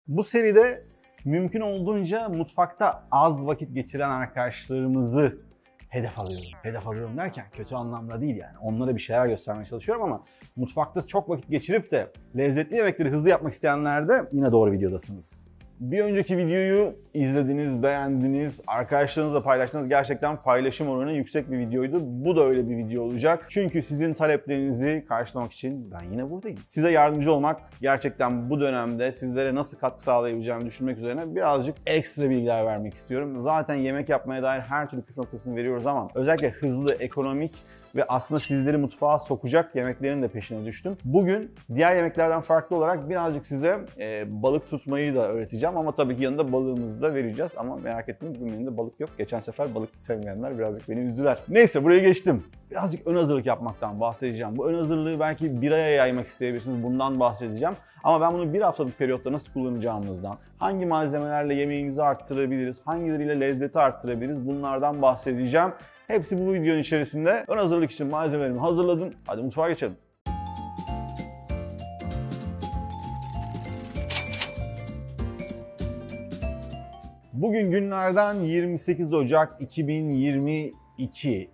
Bu seride mümkün olduğunca mutfakta az vakit geçiren arkadaşlarımızı hedef alıyorum. Hedef alıyorum derken kötü anlamda değil yani. Onlara bir şeyler göstermeye çalışıyorum ama mutfakta çok vakit geçirip de lezzetli yemekleri hızlı yapmak isteyenler de yine doğru videodasınız. Bir önceki videoyu izlediniz, beğendiniz, arkadaşlarınızla paylaştınız. Gerçekten paylaşım oranı yüksek bir videoydu. Bu da öyle bir video olacak. Çünkü sizin taleplerinizi karşılamak için ben yine buradayım. Size yardımcı olmak, gerçekten bu dönemde sizlere nasıl katkı sağlayabileceğimi düşünmek üzerine birazcık ekstra bilgiler vermek istiyorum. Zaten yemek yapmaya dair her türlü püf noktasını veriyoruz ama özellikle hızlı, ekonomik ve aslında sizleri mutfağa sokacak yemeklerin de peşine düştüm. Bugün diğer yemeklerden farklı olarak birazcık size balık tutmayı da öğreteceğim ama tabii ki yanında balığımızı da vereceğiz ama merak etmeyin bugün menümde balık yok. Geçen sefer balık sevmeyenler birazcık beni üzdüler. Neyse buraya geçtim. Birazcık ön hazırlık yapmaktan bahsedeceğim. Bu ön hazırlığı belki bir aya yaymak isteyebilirsiniz. Bundan bahsedeceğim. Ama ben bunu bir haftalık periyotta nasıl kullanacağımızdan, hangi malzemelerle yemeğimizi arttırabiliriz, hangileriyle lezzeti arttırabiliriz bunlardan bahsedeceğim. Hepsi bu videonun içerisinde. Ön hazırlık için malzemelerimi hazırladım. Hadi mutfağa geçelim. Bugün günlerden 28 Ocak 2022.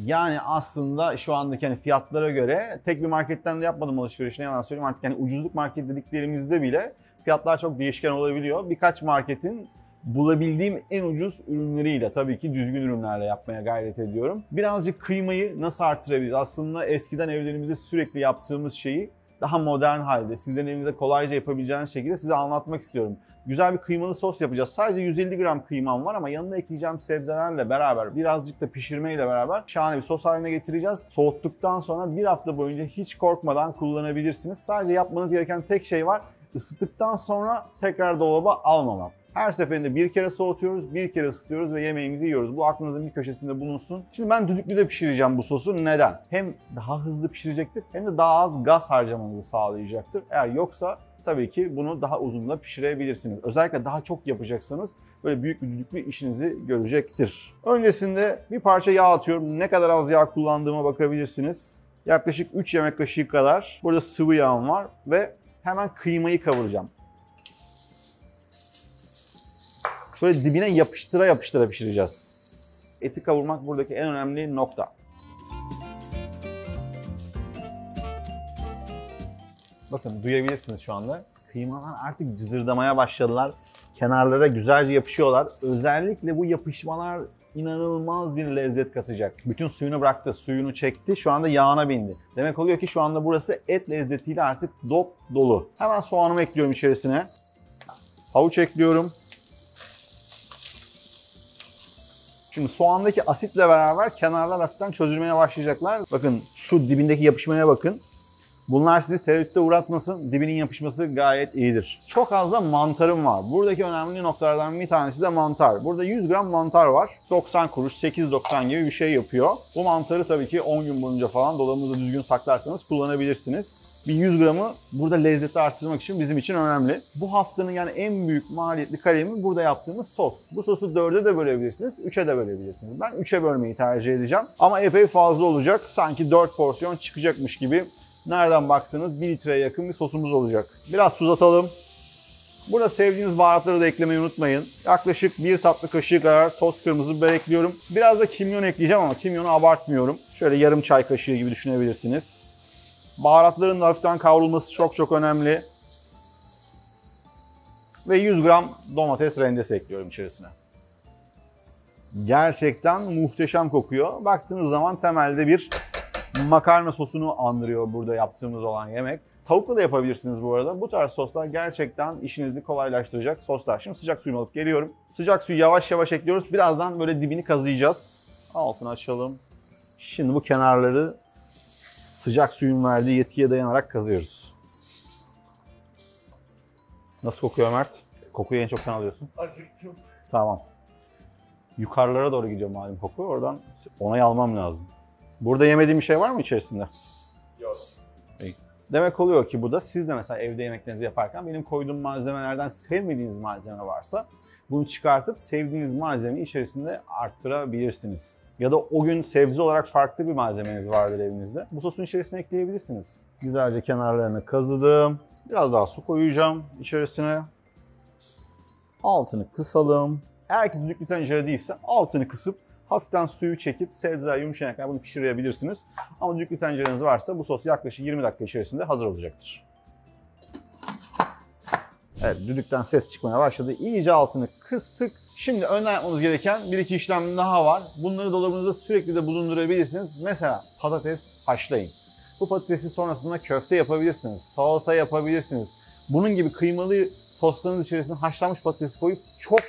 Yani aslında şu andaki hani fiyatlara göre tek bir marketten de yapmadım alışverişini, yalan söyleyeyim. Artık hani ucuzluk market dediklerimizde bile fiyatlar çok değişken olabiliyor. Birkaç marketin bulabildiğim en ucuz ürünleriyle, tabii ki düzgün ürünlerle yapmaya gayret ediyorum. Birazcık kıymayı nasıl artırabiliriz? Aslında eskiden evlerimizde sürekli yaptığımız şeyi daha modern halde, sizlerin evinizde kolayca yapabileceğiniz şekilde size anlatmak istiyorum. Güzel bir kıymalı sos yapacağız. Sadece 150 gram kıymam var ama yanına ekleyeceğim sebzelerle beraber, birazcık da pişirmeyle beraber şahane bir sos haline getireceğiz. Soğuttuktan sonra bir hafta boyunca hiç korkmadan kullanabilirsiniz. Sadece yapmanız gereken tek şey var. Isıttıktan sonra tekrar dolaba almamak. Her seferinde bir kere soğutuyoruz, bir kere ısıtıyoruz ve yemeğimizi yiyoruz. Bu aklınızın bir köşesinde bulunsun. Şimdi ben düdüklüde pişireceğim bu sosu. Neden? Hem daha hızlı pişirecektir hem de daha az gaz harcamanızı sağlayacaktır. Eğer yoksa tabii ki bunu daha uzun da pişirebilirsiniz. Özellikle daha çok yapacaksanız böyle büyük bir düdüklü işinizi görecektir. Öncesinde bir parça yağ atıyorum. Ne kadar az yağ kullandığıma bakabilirsiniz. Yaklaşık 3 yemek kaşığı kadar burada sıvı yağım var ve hemen kıymayı kavuracağım. Şöyle dibine yapıştıra yapıştıra pişireceğiz. Eti kavurmak buradaki en önemli nokta. Bakın duyabilirsiniz şu anda. Kıymalar artık cızırdamaya başladılar. Kenarlara güzelce yapışıyorlar. Özellikle bu yapışmalar inanılmaz bir lezzet katacak. Bütün suyunu bıraktı, suyunu çekti. Şu anda yağına bindi. Demek oluyor ki şu anda burası et lezzetiyle artık dop dolu. Hemen soğanımı ekliyorum içerisine. Havuç ekliyorum. Şimdi soğandaki asitle beraber kenarlar hafiften çözülmeye başlayacaklar. Bakın şu dibindeki yapışmaya bakın. Bunlar sizi tereddütte uğratmasın. Dibinin yapışması gayet iyidir. Çok az da mantarım var. Buradaki önemli noktalardan bir tanesi de mantar. Burada 100 gram mantar var. 90 kuruş, 8.90 gibi bir şey yapıyor. Bu mantarı tabii ki 10 gün boyunca falan dolabınızda düzgün saklarsanız kullanabilirsiniz. Bir 100 gramı burada lezzeti arttırmak için bizim için önemli. Bu haftanın yani en büyük maliyetli kalemi burada yaptığımız sos. Bu sosu 4'e de bölebilirsiniz, 3'e de bölebilirsiniz. Ben 3'e bölmeyi tercih edeceğim. Ama epey fazla olacak. Sanki 4 porsiyon çıkacakmış gibi. Nereden baksanız 1 litreye yakın bir sosumuz olacak. Biraz tuz atalım. Burada sevdiğiniz baharatları da eklemeyi unutmayın. Yaklaşık 1 tatlı kaşığı kadar toz kırmızı biber ekliyorum. Biraz da kimyon ekleyeceğim ama kimyonu abartmıyorum. Şöyle yarım çay kaşığı gibi düşünebilirsiniz. Baharatların da hafiften kavrulması çok önemli. Ve 100 gram domates rendesi ekliyorum içerisine. Gerçekten muhteşem kokuyor. Baktığınız zaman temelde bir makarna sosunu andırıyor burada yaptığımız olan yemek. Tavukla da yapabilirsiniz bu arada. Bu tarz soslar gerçekten işinizi kolaylaştıracak soslar. Şimdi sıcak suyumu alıp geliyorum. Sıcak suyu yavaş yavaş ekliyoruz. Birazdan böyle dibini kazıyacağız. Altını açalım. Şimdi bu kenarları sıcak suyun verdiği yetkiye dayanarak kazıyoruz. Nasıl kokuyor Mert? Kokuyu en çok sen alıyorsun. Acıktım. Tamam. Yukarılara doğru gidiyor malum koku. Oradan onay almam lazım. Burada yemediğim bir şey var mı içerisinde? Yok. Demek oluyor ki bu da siz de mesela evde yemeklerinizi yaparken benim koyduğum malzemelerden sevmediğiniz malzeme varsa bunu çıkartıp sevdiğiniz malzemeyi içerisinde arttırabilirsiniz. Ya da o gün sebze olarak farklı bir malzemeniz vardır evinizde. Bu sosun içerisine ekleyebilirsiniz. Güzelce kenarlarını kazıdım. Biraz daha su koyacağım içerisine. Altını kısalım. Eğer ki düdüklü tencere değilse altını kısıp hafiften suyu çekip sebzeler yumuşayana kadar bunu pişirebilirsiniz. Ama düdüklü tencereniz varsa bu sos yaklaşık 20 dakika içerisinde hazır olacaktır. Evet, düdükten ses çıkmaya başladı. İyice altını kıstık. Şimdi önden yapmamız gereken bir iki işlem daha var. Bunları dolabınızda sürekli de bulundurabilirsiniz. Mesela patates haşlayın. Bu patatesi sonrasında köfte yapabilirsiniz. Salata yapabilirsiniz. Bunun gibi kıymalı soslarınız içerisine haşlanmış patatesi koyup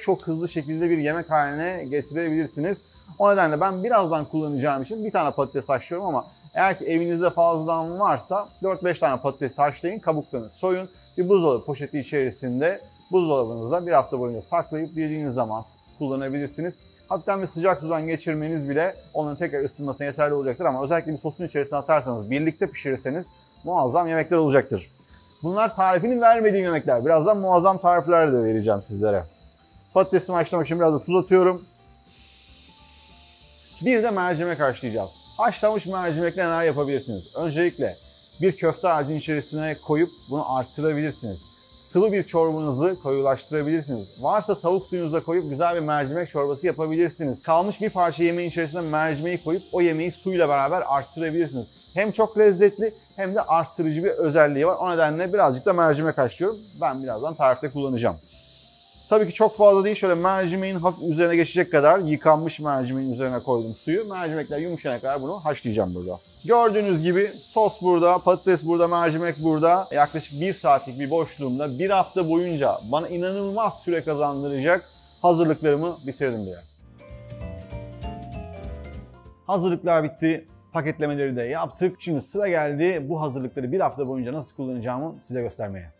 çok hızlı şekilde bir yemek haline getirebilirsiniz. O nedenle ben birazdan kullanacağım için bir tane patates haşlıyorum ama eğer ki evinizde fazladan varsa 4-5 tane patates haşlayın, kabuklarını soyun. Bir buzdolabı poşeti içerisinde buzdolabınızda bir hafta boyunca saklayıp dilediğiniz zaman kullanabilirsiniz. Hatta bir sıcak sudan geçirmeniz bile onun tekrar ısınmasına yeterli olacaktır ama özellikle bir sosun içerisine atarsanız, birlikte pişirirseniz muazzam yemekler olacaktır. Bunlar tarifini vermediğim yemekler. Birazdan muazzam tarifler de vereceğim sizlere. Patatesimi haşlamak için biraz da tuz atıyorum. Bir de mercimek haşlayacağız. Haşlanmış mercimekle neler yapabilirsiniz? Öncelikle bir köfte harcının içerisine koyup bunu arttırabilirsiniz. Sıvı bir çorbanızı koyulaştırabilirsiniz. Varsa tavuk suyunuzu da koyup güzel bir mercimek çorbası yapabilirsiniz. Kalmış bir parça yemeğin içerisine mercimeği koyup o yemeği suyla beraber arttırabilirsiniz. Hem çok lezzetli hem de arttırıcı bir özelliği var. O nedenle birazcık da mercimek haşlıyorum. Ben birazdan tarifte kullanacağım. Tabii ki çok fazla değil. Şöyle mercimeğin hafif üzerine geçecek kadar yıkanmış mercimeğin üzerine koydum suyu. Mercimekler yumuşayana kadar bunu haşlayacağım burada. Gördüğünüz gibi sos burada, patates burada, mercimek burada. Yaklaşık 1 saatlik bir boşluğumda bir hafta boyunca bana inanılmaz süre kazandıracak hazırlıklarımı bitirdim bile. Hazırlıklar bitti. Paketlemeleri de yaptık. Şimdi sıra geldi bu hazırlıkları bir hafta boyunca nasıl kullanacağımı size göstermeye.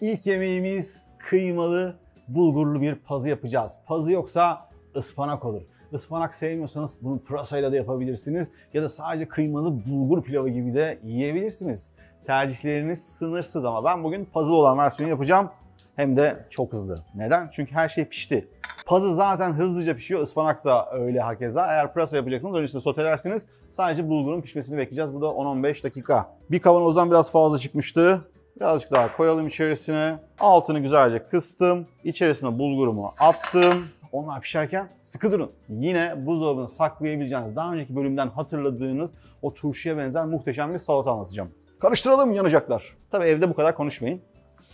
İlk yemeğimiz kıymalı bulgurlu bir pazı yapacağız. Pazı yoksa ıspanak olur. Ispanak sevmiyorsanız bunu pırasayla da yapabilirsiniz ya da sadece kıymalı bulgur pilavı gibi de yiyebilirsiniz. Tercihleriniz sınırsız ama ben bugün pazılı olan versiyonu yapacağım. Hem de çok hızlı. Neden? Çünkü her şey pişti. Pazı zaten hızlıca pişiyor. Ispanak da öyle hakeza. Eğer pırasa yapacaksınız öncesinde sotelersiniz. Sadece bulgurun pişmesini bekleyeceğiz. Bu da 10-15 dakika. Bir kavanozdan biraz fazla çıkmıştı. Birazcık daha koyalım içerisine. Altını güzelce kıstım. İçerisine bulgurumu attım. Onlar pişerken sıkı durun. Yine buzdolabına saklayabileceğiniz, daha önceki bölümden hatırladığınız o turşuya benzer muhteşem bir salata anlatacağım. Karıştıralım, yanacaklar. Tabii evde bu kadar konuşmayın.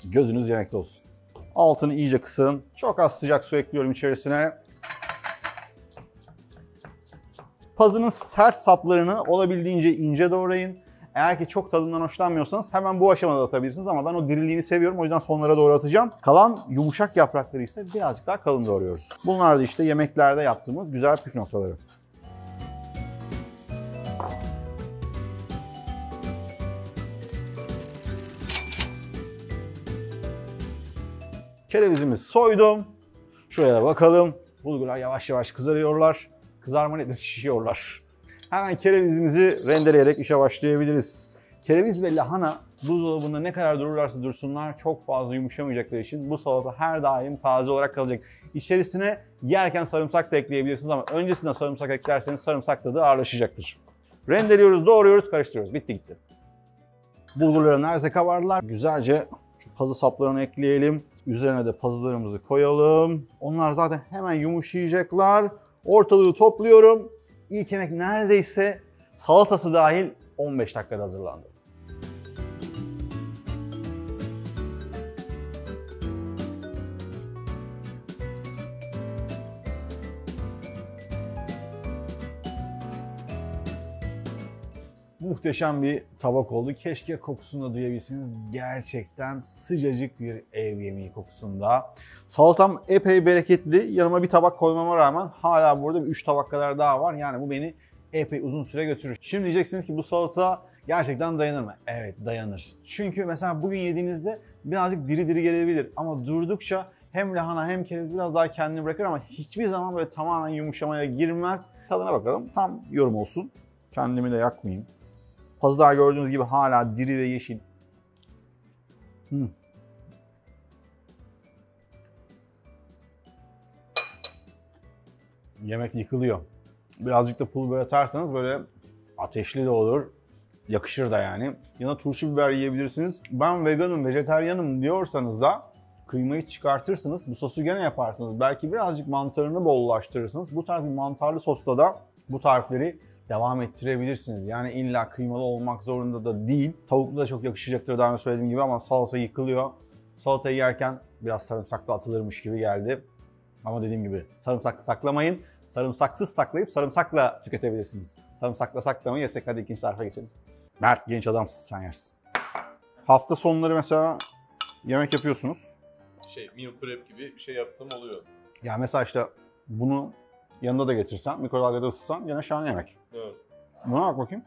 Gözünüz yemekte olsun. Altını iyice kısın. Çok az sıcak su ekliyorum içerisine. Pazının sert saplarını olabildiğince ince doğrayın. Eğer ki çok tadından hoşlanmıyorsanız hemen bu aşamada da atabilirsiniz ama ben o diriliğini seviyorum. O yüzden sonlara doğru atacağım. Kalan yumuşak yaprakları ise birazcık daha kalın doğruyoruz. Bunlar da işte yemeklerde yaptığımız güzel püf noktaları. Kerevizimizi soydum. Şuraya bakalım. Bulgurlar yavaş yavaş kızarıyorlar. Kızarma nedir? Şişiyorlar. Hemen kerevizimizi rendeleyerek işe başlayabiliriz. Kereviz ve lahana buzdolabında ne kadar dururlarsa dursunlar çok fazla yumuşamayacakları için bu salata her daim taze olarak kalacak. İçerisine yerken sarımsak da ekleyebilirsiniz ama öncesinde sarımsak eklerseniz sarımsak tadı ağırlaşacaktır. Rendeliyoruz, doğruyoruz, karıştırıyoruz. Bitti gitti. Bulgurları neredeyse kabardılar. Güzelce şu pazı saplarını ekleyelim. Üzerine de pazılarımızı koyalım. Onlar zaten hemen yumuşayacaklar. Ortalığı topluyorum. İlk yemek neredeyse salatası dahil 15 dakikada hazırlandı. Muhteşem bir tabak oldu. Keşke kokusunu da duyabilseniz. Gerçekten sıcacık bir ev yemeği kokusunda. Salatam epey bereketli. Yanıma bir tabak koymama rağmen hala burada 3 tabak kadar daha var. Yani bu beni epey uzun süre götürür. Şimdi diyeceksiniz ki bu salata gerçekten dayanır mı? Evet, dayanır. Çünkü mesela bugün yediğinizde birazcık diri diri gelebilir. Ama durdukça hem lahana hem kereviz biraz daha kendini bırakır ama hiçbir zaman böyle tamamen yumuşamaya girmez. Tadına bakalım. Tam yorum olsun. Kendimi de yakmayayım. Pazılar gördüğünüz gibi hala diri ve yeşil. Yemek yıkılıyor. Birazcık da pul biber atarsanız böyle ateşli de olur, Yakışır da yani. Yanına turşu biber yiyebilirsiniz. Ben veganım, vejetaryenim diyorsanız da kıymayı çıkartırsınız. Bu sosu gene yaparsınız. Belki birazcık mantarını bollaştırırsınız. Bu tarz bir mantarlı sosta da bu tarifleri devam ettirebilirsiniz. Yani illa kıymalı olmak zorunda da değil. Tavuklu da çok yakışacaktır daha önce söylediğim gibi ama salata yıkılıyor. Salatayı yerken biraz sarımsak da atılırmış gibi geldi. Ama dediğim gibi sarımsaklı saklamayın. Sarımsaksız saklayıp sarımsakla tüketebilirsiniz. Sarımsakla saklamayı yesek. Hadi ikinci tarife geçelim. Mert, genç adamsın, sen yersin. Hafta sonları mesela yemek yapıyorsunuz. Meal prep gibi bir şey yaptığım oluyor. Ya mesela işte bunu yanında da getirsen, mikrodalgada ısıtsan gene şahane yemek. Evet. Buna bak bakayım.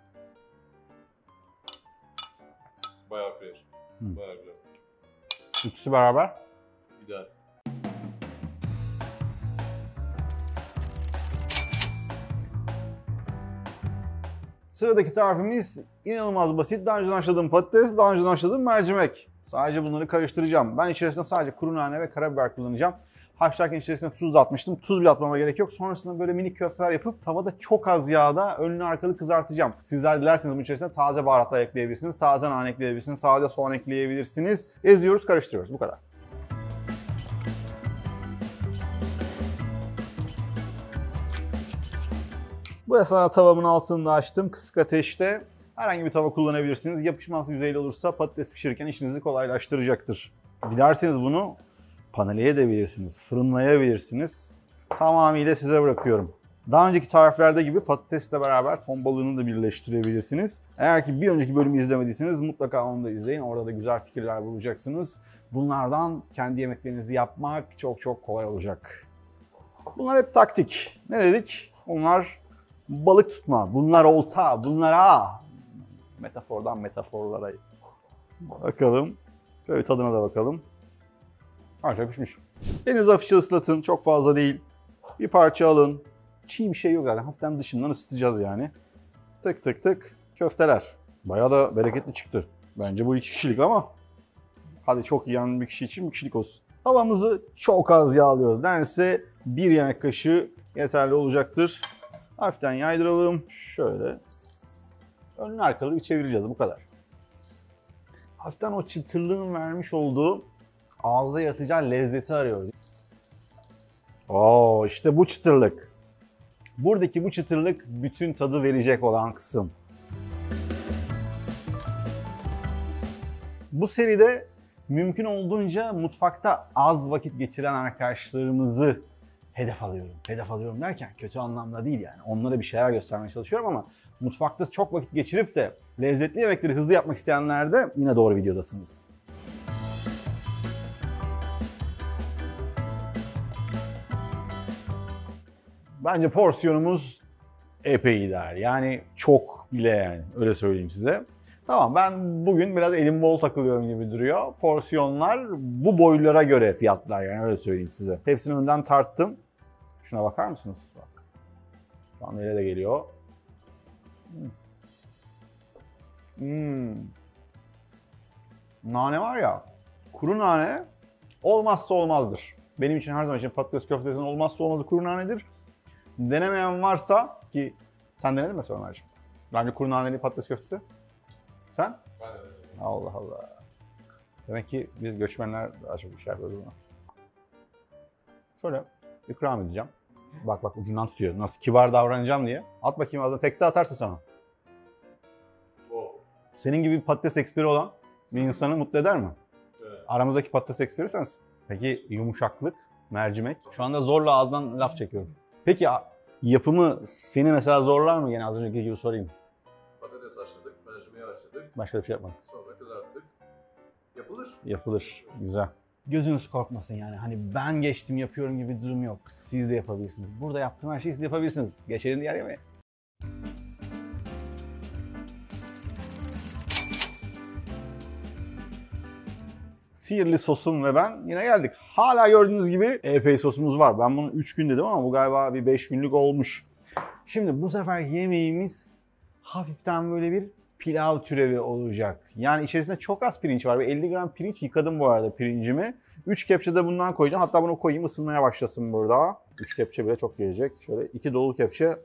Bayağı fresh. Bayağı güzel. İkisi beraber. İdeal. Sıradaki tarifimiz inanılmaz basit. Daha önce haşladığım patates, daha önce haşladığım mercimek. Sadece bunları karıştıracağım. Ben içerisinde sadece kuru nane ve karabiber kullanacağım. Haşlarken içerisine tuz da atmıştım. Tuz bile atmama gerek yok. Sonrasında böyle minik köfteler yapıp tavada çok az yağda önlü arkalı kızartacağım. Sizler dilerseniz bunun içerisine taze baharatlar ekleyebilirsiniz. Taze nane ekleyebilirsiniz. Taze soğan ekleyebilirsiniz. Eziyoruz, karıştırıyoruz. Bu kadar. Bu esnada tavamın altını da açtım. Kısık ateşte. Herhangi bir tava kullanabilirsiniz. Yapışmaz yüzeyli olursa patates pişirirken işinizi kolaylaştıracaktır. Dilerseniz bunu paneleyebilirsiniz, fırınlayabilirsiniz. Tamamıyla size bırakıyorum. Daha önceki tariflerde gibi patatesle beraber ton balığını da birleştirebilirsiniz. Eğer ki bir önceki bölümü izlemediyseniz mutlaka onu da izleyin. Orada da güzel fikirler bulacaksınız. Bunlardan kendi yemeklerinizi yapmak çok çok kolay olacak. Bunlar hep taktik. Ne dedik? Bunlar balık tutma, bunlar olta, bunlar ağ. Metafordan metaforlara bakalım. Böyle tadına da bakalım. Ancak pişmiş. Elinizi hafifçe ıslatın, çok fazla değil. Bir parça alın. Çiğ bir şey yok zaten. Hafiften dışından ısıtacağız yani. Tık tık tık köfteler. Bayağı da bereketli çıktı. Bence bu 2 kişilik ama hadi çok yiyen bir kişi için 1 kişilik olsun. Tavamızı çok az yağlıyoruz. Neredeyse 1 yemek kaşığı yeterli olacaktır. Hafiften yaydıralım. Şöyle önlü arkalı bir çevireceğiz. Bu kadar. Hafiften o çıtırlığın vermiş olduğu ağızda yaratacağı lezzeti arıyoruz. Oo, işte bu çıtırlık. Buradaki bu çıtırlık bütün tadı verecek olan kısım. Bu seride mümkün olduğunca mutfakta az vakit geçiren arkadaşlarımızı hedef alıyorum. Hedef alıyorum derken kötü anlamda değil yani. Onlara bir şeyler göstermeye çalışıyorum ama mutfakta çok vakit geçirip de lezzetli yemekleri hızlı yapmak isteyenler de yine doğru videodasınız. Bence porsiyonumuz epey ideal. Yani çok bile yani. Öyle söyleyeyim size. Tamam, ben bugün biraz elim bol takılıyorum gibi duruyor. Porsiyonlar bu boylara göre fiyatlar yani, öyle söyleyeyim size. Hepsini önden tarttım. Şuna bakar mısınız? Bak. Şu an nereye de geliyor. Nane var ya, kuru nane olmazsa olmazdır. Benim için her zaman için patates köftesinin olmazsa olmazı kuru nanedir. Denemeyen varsa, ki sen denedin mi Ömerciğim? Bence kuru naneli patates köftesi. Sen? Ben de denedim. Allah Allah. Demek ki biz göçmenler daha çok bir şey yapıyoruz buna. Şöyle ikram edeceğim. Bak bak, ucundan tutuyor. Nasıl kibar davranacağım diye. At bakayım ağzına. Tekte atarsın sana. Wow. Senin gibi bir patates eksperi olan bir insanı mutlu eder mi? Evet. Aramızdaki patates eksperi sensin. Peki yumuşaklık, mercimek. Şu anda zorla ağızdan laf çekiyorum. Peki yapımı seni mesela zorlar mı? Yine az önceki gibi sorayım. Patates haşladık, mercimeği haşladık. Başka bir şey yapmadık. Sonra kızarttık. Yapılır. Yapılır. Güzel. Gözünüz korkmasın yani. Hani ben geçtim yapıyorum gibi bir durum yok. Siz de yapabilirsiniz. Burada yaptığım her şeyi siz de yapabilirsiniz. Geçelim diğer yemeğe. Sihirli sosum ve ben yine geldik. Hala gördüğünüz gibi epey sosumuz var. Ben bunu 3 gün dedim ama bu galiba bir 5 günlük olmuş. Şimdi bu sefer yemeğimiz hafiften böyle bir pilav türevi olacak. Yani içerisinde çok az pirinç var. 50 gram pirinç yıkadım bu arada pirincimi. 3 kepçe de bundan koyacağım. Hatta bunu koyayım, ısınmaya başlasın burada. 3 kepçe bile çok gelecek. Şöyle 2 dolu kepçe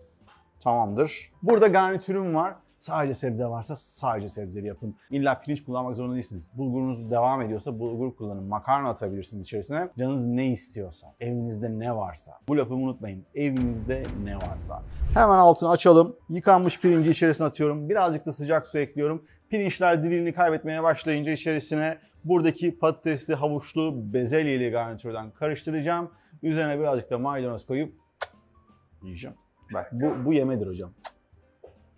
tamamdır. Burada garnitürüm var. Sadece sebze varsa sadece sebzeli yapın. İlla pirinç kullanmak zorunda değilsiniz. Bulgurunuz devam ediyorsa bulgur kullanın. Makarna atabilirsiniz içerisine. Canınız ne istiyorsa, evinizde ne varsa. Bu lafımı unutmayın. Evinizde ne varsa. Hemen altını açalım. Yıkanmış pirinci içerisine atıyorum. Birazcık da sıcak su ekliyorum. Pirinçler diriliğini kaybetmeye başlayınca içerisine buradaki patatesli, havuçlu, bezelyeli garnitürden karıştıracağım. Üzerine birazcık da maydanoz koyup yiyeceğim. Bak bu yemedir hocam.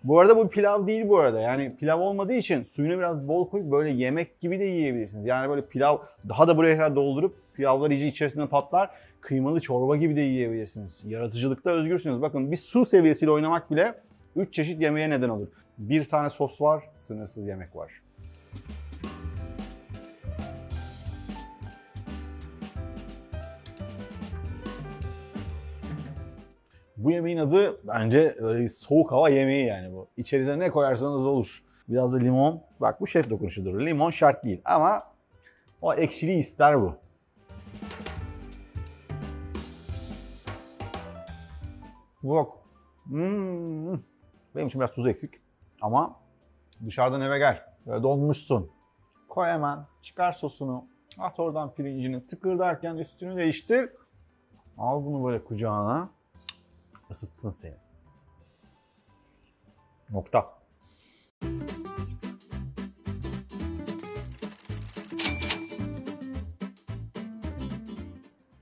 Bu arada bu pilav değil bu arada. Yani pilav olmadığı için suyunu biraz bol koyup böyle yemek gibi de yiyebilirsiniz. Yani böyle pilav daha da buraya kadar doldurup pilavlar iyice içerisinde patlar. Kıymalı çorba gibi de yiyebilirsiniz. Yaratıcılıkta özgürsünüz. Bakın bir su seviyesiyle oynamak bile 3 çeşit yemeğe neden olur. Bir tane sos var, sınırsız yemek var. Bu yemeğin adı bence öyle soğuk hava yemeği yani bu. İçerisine ne koyarsanız olur. Biraz da limon. Bak bu şef dokunuşudur. Limon şart değil ama o ekşiliği ister bu. Bak. Benim için biraz tuz eksik. Ama dışarıdan eve gel. Böyle donmuşsun. Koy hemen. Çıkar sosunu. At oradan pirincini. Tıkırdarken üstünü değiştir. Al bunu böyle kucağına. Isıtsın seni. Nokta.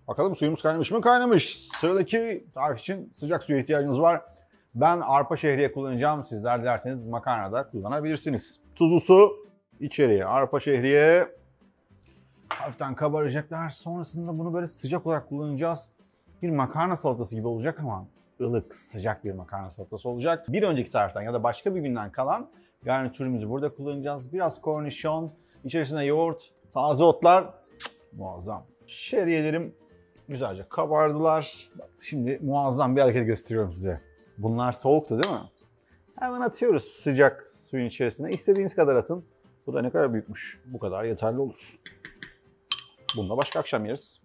Bakalım suyumuz kaynamış mı? Kaynamış. Sıradaki tarif için sıcak suya ihtiyacınız var. Ben arpa şehriye kullanacağım. Sizler dilerseniz makarnada kullanabilirsiniz. Tuzlu su içeriye. Arpa şehriye hafiften kabaracaklar. Sonrasında bunu böyle sıcak olarak kullanacağız. Bir makarna salatası gibi olacak ama ılık, sıcak bir makarna salatası olacak. Bir önceki tariften ya da başka bir günden kalan garnitürümüzü burada kullanacağız. Biraz kornişon, içerisine yoğurt, taze otlar. Muazzam. Şehriyelerim güzelce kabardılar. Bak, şimdi muazzam bir hareket gösteriyorum size. Bunlar soğuktu değil mi? Hemen atıyoruz sıcak suyun içerisine. İstediğiniz kadar atın. Bu da ne kadar büyükmüş. Bu kadar yeterli olur. Bunu da başka akşam yeriz.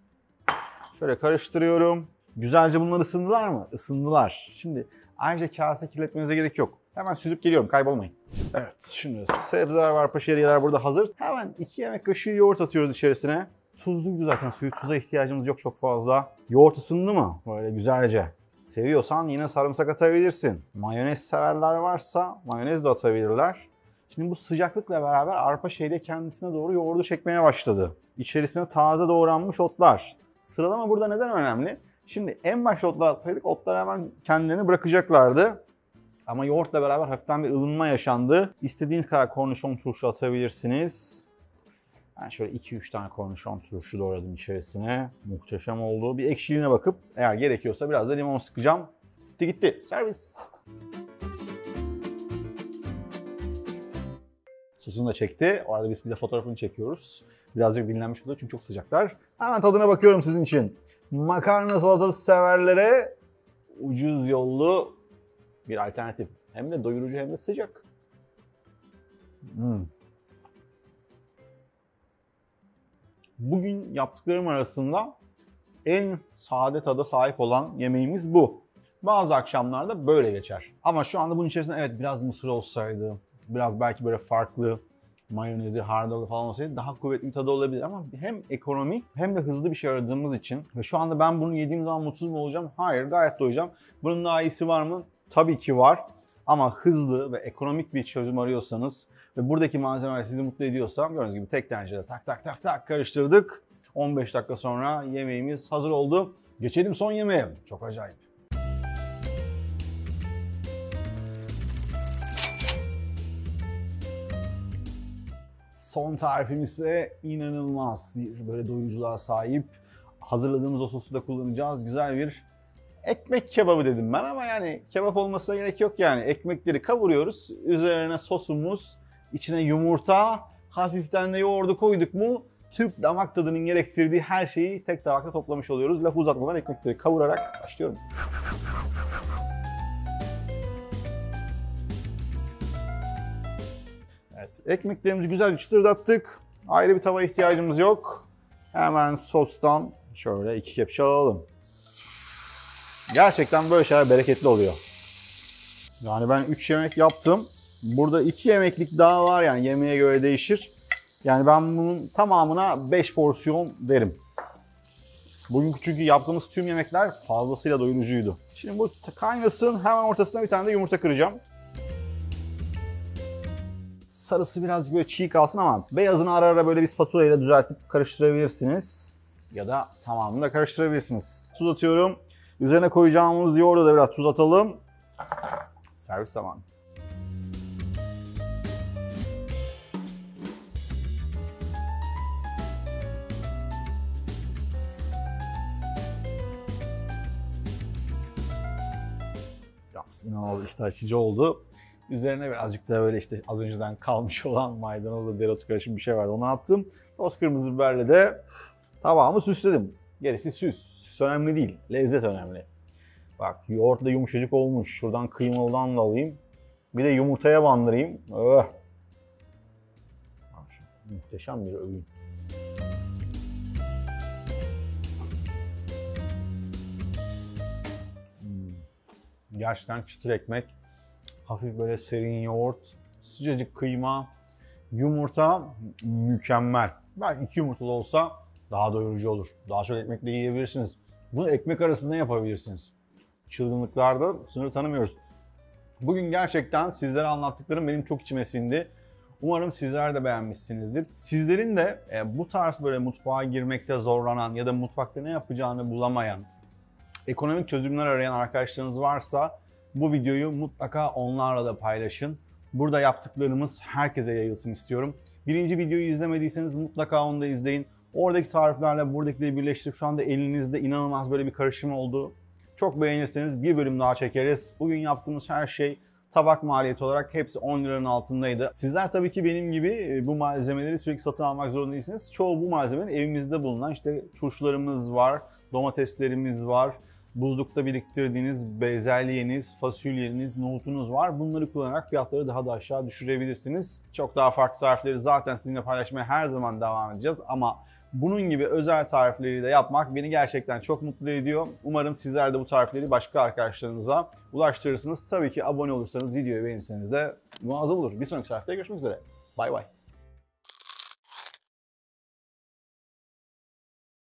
Şöyle karıştırıyorum. Güzelce bunlar ısındılar mı? Isındılar. Şimdi ayrıca kase kirletmenize gerek yok. Hemen süzüp geliyorum, kaybolmayın. Evet, şimdi sebzeler var, paşeriyeler burada hazır. Hemen 2 yemek kaşığı yoğurt atıyoruz içerisine. Tuzluydu zaten, tuza ihtiyacımız yok çok fazla. Yoğurt ısındı mı? Böyle güzelce. Seviyorsan yine sarımsak atabilirsin. Mayonez severler varsa mayonez de atabilirler. Şimdi bu sıcaklıkla beraber arpa şehriye kendisine doğru yoğurdu çekmeye başladı. İçerisine taze doğranmış otlar. Sıralama burada neden önemli? Şimdi en başta otlar atsaydık otlar hemen kendilerini bırakacaklardı. Ama yoğurtla beraber hafiften bir ılınma yaşandı. İstediğiniz kadar kornişon turşu atabilirsiniz. Ben şöyle 2-3 tane kornişon turşu doğradım içerisine. Muhteşem oldu. Bir ekşiliğine bakıp eğer gerekiyorsa biraz da limon sıkacağım. Gitti gitti. Servis. Sosunu da çekti. O arada biz bir de fotoğrafını çekiyoruz. Birazcık dinlenmiş oldu çünkü çok sıcaklar. Hemen tadına bakıyorum sizin için. Makarna salatası severlere ucuz yollu bir alternatif. Hem de doyurucu hem de sıcak. Bugün yaptıklarım arasında en sade tada sahip olan yemeğimiz bu. Bazı akşamlarda böyle geçer. Ama şu anda bunun içerisinde evet biraz mısır olsaydı, biraz belki böyle farklı mayonezi, hardalı falan olsaydı daha kuvvetli bir tadı olabilir. Ama hem ekonomik hem de hızlı bir şey aradığımız için ve şu anda ben bunu yediğim zaman mutsuz mu olacağım? Hayır, gayet doyacağım. Bunun daha iyisi var mı? Tabii ki var. Ama hızlı ve ekonomik bir çözüm arıyorsanız ve buradaki malzemeler sizi mutlu ediyorsa gördüğünüz gibi tek tencerede tak tak tak tak karıştırdık. 15 dakika sonra yemeğimiz hazır oldu. Geçelim son yemeğe. Çok acayip. Son tarifimiz ise inanılmaz bir böyle doyuruculuğa sahip. Hazırladığımız o sosu da kullanacağız. Güzel bir ekmek kebabı dedim ben ama yani kebap olmasına gerek yok yani. Ekmekleri kavuruyoruz. Üzerine sosumuz, içine yumurta, hafiften de yoğurdu koyduk mu Türk damak tadının gerektirdiği her şeyi tek tabakta toplamış oluyoruz. Lafı uzatmadan ekmekleri kavurarak başlıyorum. Evet, ekmeklerimizi güzelce çıtırdattık. Ayrı bir tava ihtiyacımız yok. Hemen sostan şöyle 2 kepçe alalım. Gerçekten böyle şeyler bereketli oluyor. Yani ben 3 yemek yaptım. Burada 2 yemeklik daha var, yani yemeğe göre değişir. Yani ben bunun tamamına 5 porsiyon derim. Bugünkü çünkü yaptığımız tüm yemekler fazlasıyla doyurucuydu. Şimdi bu kaynasın, hemen ortasına bir tane de yumurta kıracağım. Sarısı birazcık böyle çiğ kalsın ama beyazını ara ara böyle bir spatula ile düzeltip karıştırabilirsiniz. Ya da tamamını da karıştırabilirsiniz. Tuz atıyorum. Üzerine koyacağımız yoğurda da biraz tuz atalım. Servis zamanı. İnanılmaz iştah açıcı oldu. Üzerine birazcık da böyle işte az önceden kalmış olan maydanozla dereotu karışım bir şey vardı. Onu attım. Toz kırmızı biberle de tabağımı süsledim. Gerisi süs. Süs önemli değil. Lezzet önemli. Bak yoğurt da yumuşacık olmuş. Şuradan kıymalıdan da alayım. Bir de yumurtaya bandırayım. Oh. Muhteşem bir öğün. Gerçekten çıtır ekmek, hafif böyle serin yoğurt, sıcacık kıyma, yumurta mükemmel. Belki 2 yumurtalı olsa daha doyurucu olur. Daha çok ekmekle yiyebilirsiniz. Bunu ekmek arasında yapabilirsiniz. Çılgınlıklarda sınır tanımıyoruz. Bugün gerçekten sizlere anlattıklarım benim çok içime sindi. Umarım sizler de beğenmişsinizdir. Sizlerin de bu tarz böyle mutfağa girmekte zorlanan ya da mutfakta ne yapacağını bulamayan, ekonomik çözümler arayan arkadaşlarınız varsa bu videoyu mutlaka onlarla da paylaşın. Burada yaptıklarımız herkese yayılsın istiyorum. Birinci videoyu izlemediyseniz mutlaka onu da izleyin. Oradaki tariflerle buradakileri birleştirip şu anda elinizde inanılmaz böyle bir karışım oldu. Çok beğenirseniz bir bölüm daha çekeriz. Bugün yaptığımız her şey tabak maliyeti olarak hepsi 10 liranın altındaydı. Sizler tabii ki benim gibi bu malzemeleri sürekli satın almak zorunda değilsiniz. Çoğu bu malzemenin evimizde bulunan işte turşularımız var, domateslerimiz var. Buzlukta biriktirdiğiniz bezelyeniz, fasulyeniz, nohutunuz var. Bunları kullanarak fiyatları daha da aşağı düşürebilirsiniz. Çok daha farklı tarifleri zaten sizinle paylaşmaya her zaman devam edeceğiz. Ama bunun gibi özel tarifleri de yapmak beni gerçekten çok mutlu ediyor. Umarım sizler de bu tarifleri başka arkadaşlarınıza ulaştırırsınız. Tabii ki abone olursanız, videoyu beğenirseniz de muazzam olur. Bir sonraki tarifte görüşmek üzere. Bay bay.